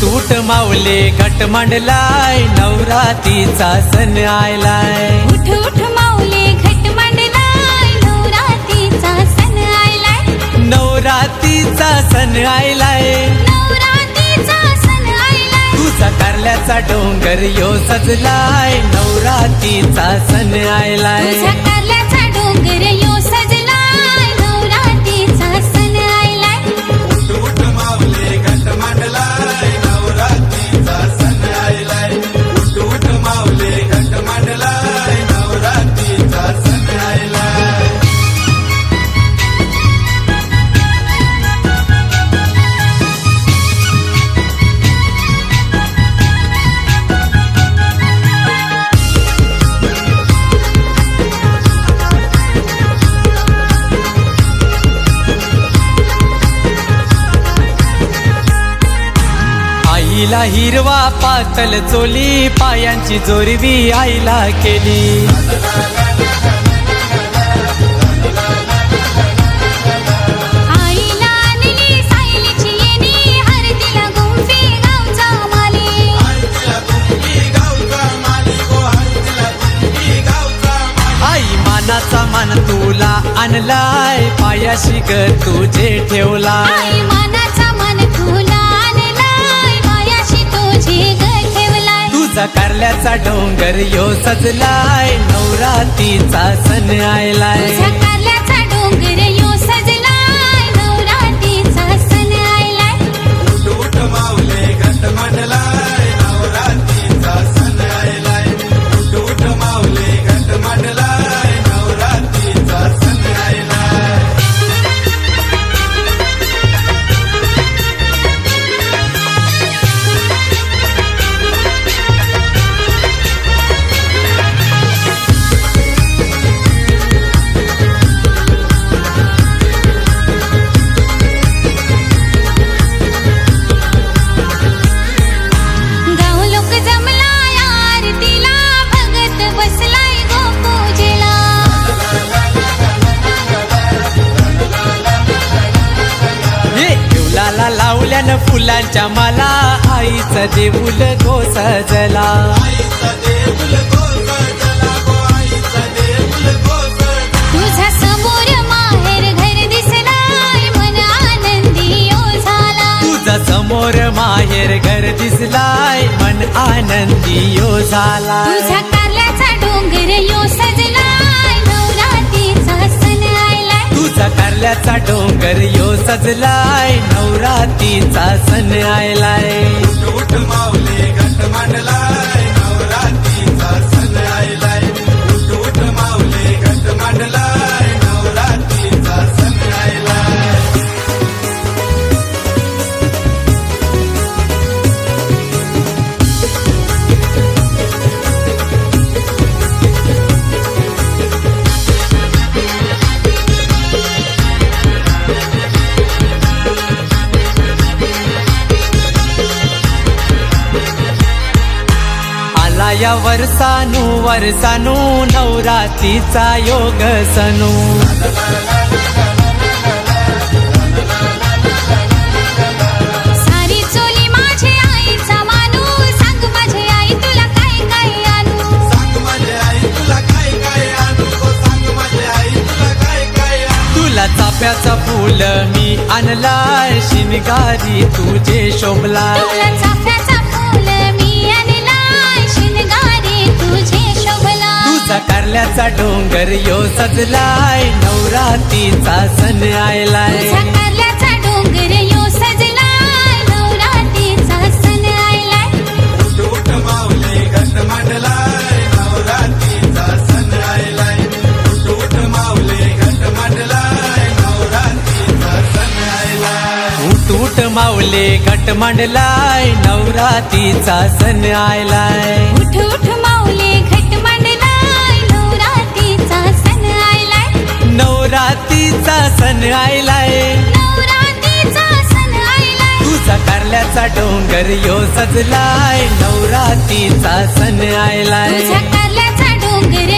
उठ माऊले घट मांडलाय नवरात्रीचा सण आयलाय। उठ उठ माऊले घट मांडलाय नवरात्रीचा सण आयलाय। नवरात्रीचा सण आयलाय। नवरात्रीचा सण आयलाय। तुझा कारल्याचा डोंगर यो सजलाय नवरात्रीचा सण आयलाय। तुझा कारल्याचा डोंगर यो सजलाय नवरात्रीचा सण आयलाय। उठ उठ माऊले घट मांडलाय नवरात्रीचा सण आयलाय। उठ उठ माऊले घट मांडलाय नवरात्रीचा सण आयलाय। आईला हिरवा पातल चोली पायांची जोरवी आईला केली। आईला आणली सायलीची येणी हळदीला गुंफी गावचा माली। हळदीला गुंफी गावचा माली गो हळदीला गुंफी गावचा माली। आई मानाचा मान तुला आणलाय पायाशी ग तुझे ठेवलाय। आई मानाचा मान तुला आणलाय पायाशी तुझे ग ठेवलाय। तुझा कारल्याचा डोंगर यो सजलाय नवरात्रीचा सण आयलाय। तुझा कारल्याचा डोंगर यो सजलाय नवरात्रीचा सण आयलाय। उठ उठ माऊले घट मांडलाय नवरात्रीचा सण आयलाय। उठ उठ माऊले घट मांडलाय नवरात्रीचा सण आयलाय। गाव लोक जमलाय आरतीला भगत बसलाय गो पूजेला। हे देवलाला लावल्यानं फुलांच्या माला आईचं देऊल गो सजला। आईचा देऊळ गो सजला गो आईचा देऊळ गो सजला। तुझ्या समोर माहेर घर दिसलाय मन आनंदी यो झाला। तुझा समोर माहेर घर दिसलाय मन आनंदी यो झाला। तुझा कारल्याचा डोंगर यो सजलाय नवरात्रीचा सण आयलाय। तुझा कारल्याचा डोंगर यो सजलाय नवरात्रीचा सण आयलाय। उठ उठ माऊले घट मांडलाय नवरात्रीचा सण आयलाय। उठ उठ माऊले घट मांडलाय नवरात्रीचा सण आयलाय। आला या वर्षानू वर्षानू नवरात्रीचा योग सनू। सारी चोली माझे आईचा मानू सांग माझे आई तुला काय काय आणू। सांग माझे आई तुला काय काय आणू गो सांग माझे आई तुला काय काय आणू। तुला चाफ्याचा फूल मी आणलाय शिनगारी तुझे शोभलाय। तुला चाफ्याचा फूल मी आणलाय शिनगारी तुझे शोभला। तुझा कारल्याचा डोंगर यो सजलाय नवरात्रीचा सण आयलाय। तुझा कारल्याचा डोंगर यो सजलाय नवरात्रीचा सण आयलाय। उठ उठ माऊले घट मांडलाय नवरात्रीचा सण आयलाय। उठ उठ माऊले घट मांडलाय नवरात्रीचा सण आयलाय। उठ उठ माऊले घट मांडलाय नवरात्रीचा सण आयलाय। उठ उठ माऊले घट मांडलाय नवरात्रीचा सण आयलाय। नवरात्रीचा सण आयलाय। नवरात्रीचा सण आयलाय। तुझा कारल्याचा डोंगर यो सजलाय नवरात्रीचा सण आयलाय। तुझा कारल्याचा डोंगर